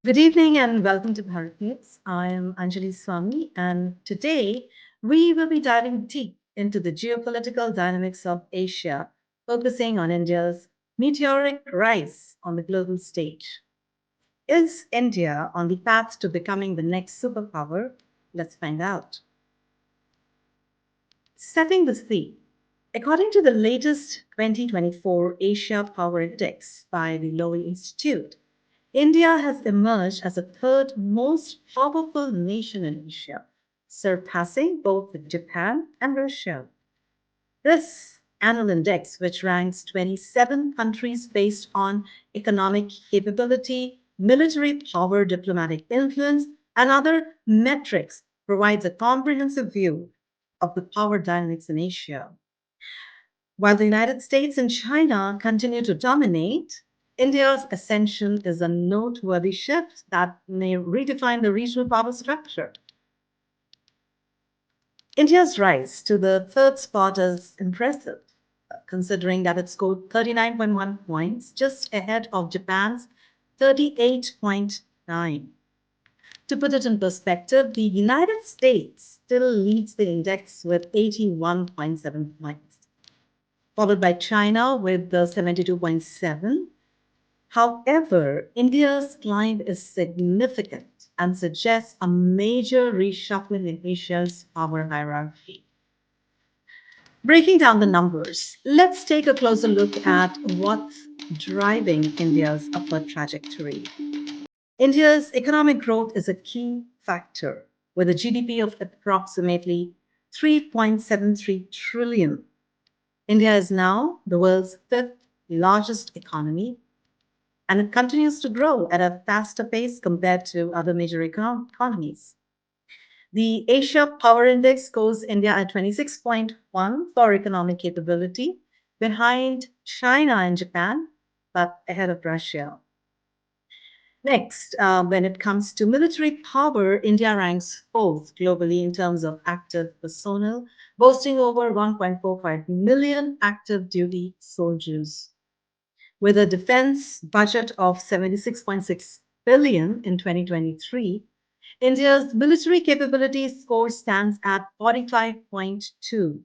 Good evening and welcome to Bharat News. I am Anjali Swami, and today we will be diving deep into the geopolitical dynamics of Asia, focusing on India's meteoric rise on the global stage. Is India on the path to becoming the next superpower? Let's find out. Setting the scene. According to the latest 2024 Asia Power Index by the Lowy Institute, India has emerged as the third most powerful nation in Asia, surpassing both Japan and Russia. This annual index, which ranks 27 countries based on economic capability, military power, diplomatic influence, and other metrics, provides a comprehensive view of the power dynamics in Asia. While the United States and China continue to dominate, India's ascension is a noteworthy shift that may redefine the regional power structure. India's rise to the third spot is impressive, considering that it scored 39.1 points, just ahead of Japan's 38.9. To put it in perspective, the United States still leads the index with 81.7 points, followed by China with the 72.7. However, India's climb is significant and suggests a major reshuffling in Asia's power hierarchy. Breaking down the numbers, let's take a closer look at what's driving India's upward trajectory. India's economic growth is a key factor, with a GDP of approximately 3.73 trillion. India is now the world's fifth largest economy, and it continues to grow at a faster pace compared to other major economies. The Asia Power Index scores India at 26.1 for economic capability, behind China and Japan, but ahead of Russia. Next, when it comes to military power, India ranks fourth globally in terms of active personnel, boasting over 1.45 million active duty soldiers. With a defense budget of 76.6 billion in 2023, India's military capability score stands at 45.2.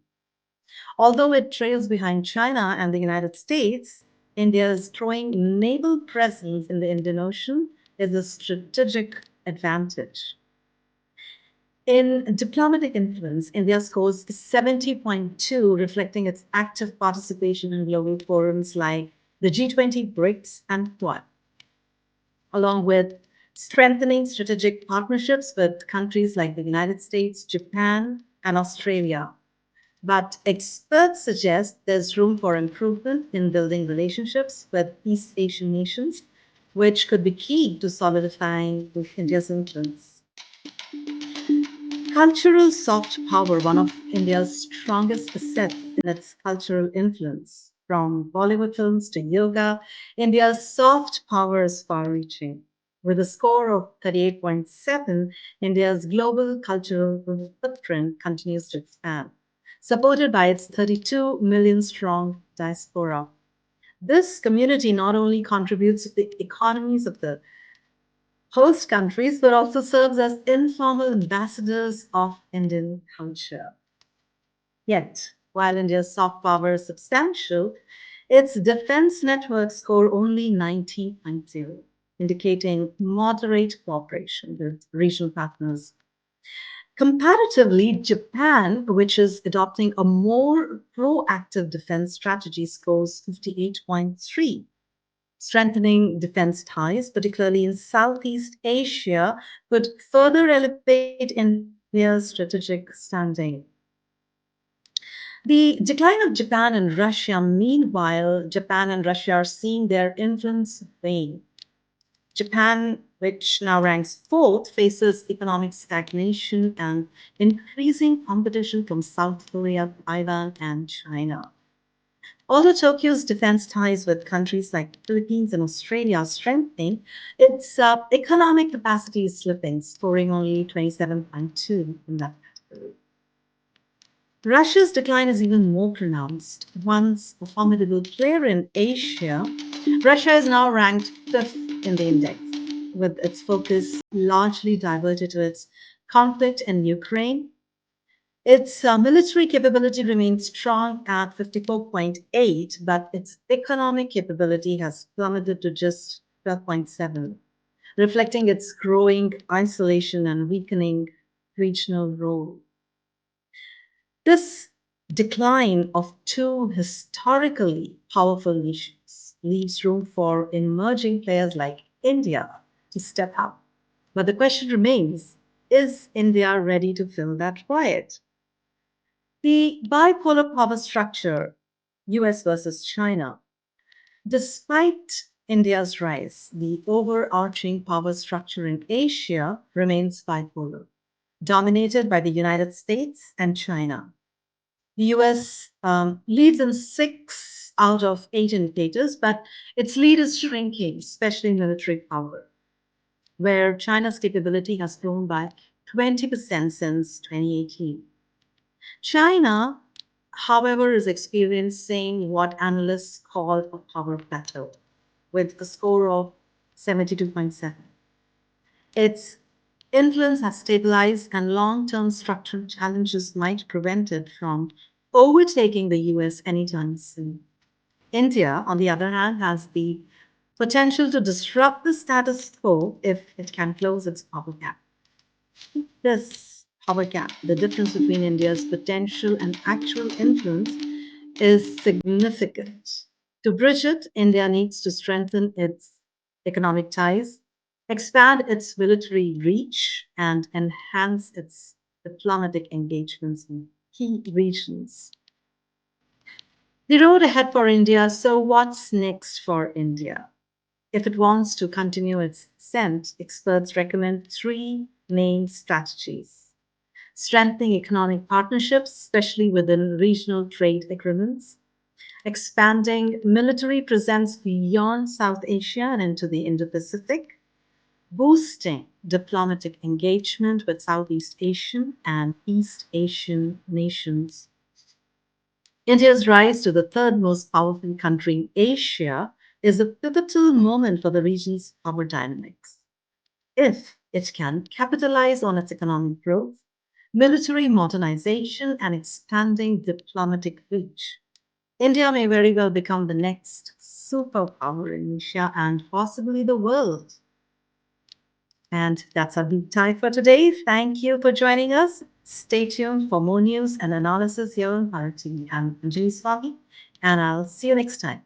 Although it trails behind China and the United States, India's growing naval presence in the Indian Ocean is a strategic advantage. In diplomatic influence, India scores 70.2, reflecting its active participation in global forums like the G20, BRICS, and Quad, along with strengthening strategic partnerships with countries like the United States, Japan, and Australia. But experts suggest there's room for improvement in building relationships with East Asian nations, which could be key to solidifying India's influence. Cultural soft power, one of India's strongest assets in its cultural influence. From Bollywood films to yoga, India's soft power is far reaching. With a score of 38.7, India's global cultural footprint continues to expand, supported by its 32 million strong diaspora. This community not only contributes to the economies of the host countries, but also serves as informal ambassadors of Indian culture. Yet, while India's soft power is substantial, its defense networks score only 90.0, indicating moderate cooperation with regional partners. Comparatively, Japan, which is adopting a more proactive defense strategy, scores 58.3. Strengthening defense ties, particularly in Southeast Asia, could further elevate India's strategic standing. The decline of Japan and Russia, meanwhile, Japan and Russia are seeing their influence wane. Japan, which now ranks fourth, faces economic stagnation and increasing competition from South Korea, Taiwan, and China. Although Tokyo's defense ties with countries like the Philippines and Australia are strengthening, its economic capacity is slipping, scoring only 27.2 in that category. Russia's decline is even more pronounced. Once a formidable player in Asia, Russia is now ranked fifth in the index. with its focus largely diverted to its conflict in Ukraine. Its military capability remains strong at 54.8, but its economic capability has plummeted to just 12.7, reflecting its growing isolation and weakening regional role. This decline of two historically powerful nations leaves room for emerging players like India to step up. But the question remains, is India ready to fill that void? The bipolar power structure, US versus China. Despite India's rise, the overarching power structure in Asia remains bipolar, dominated by the United States and China. The US leads in 6 out of 8 indicators, but its lead is shrinking, especially in military power, where China's capability has grown by 20% since 2018. China, however, is experiencing what analysts call a power plateau with a score of 72.7. Its influence has stabilized, and long term structural challenges might prevent it from overtaking the US anytime soon. India, on the other hand, has the potential to disrupt the status quo if it can close its power gap. This power gap, the difference between India's potential and actual influence, is significant. To bridge it, India needs to strengthen its economic ties, expand its military reach, and enhance its diplomatic engagements in key regions. The road ahead for India. So, what's next for India? If it wants to continue its ascent, experts recommend three main strategies: strengthening economic partnerships, especially within regional trade agreements; expanding military presence beyond South Asia and into the Indo Pacific; boosting diplomatic engagement with Southeast Asian and East Asian nations. India's rise to the third most powerful country in Asia is a pivotal moment for the region's power dynamics. If it can capitalize on its economic growth, military modernization, and expanding diplomatic reach, India may very well become the next superpower in Asia and possibly the world. And that's our deep dive for today. Thank you for joining us. Stay tuned for more news and analysis here on Bharat TV. I'm Anjali Swami, and I'll see you next time.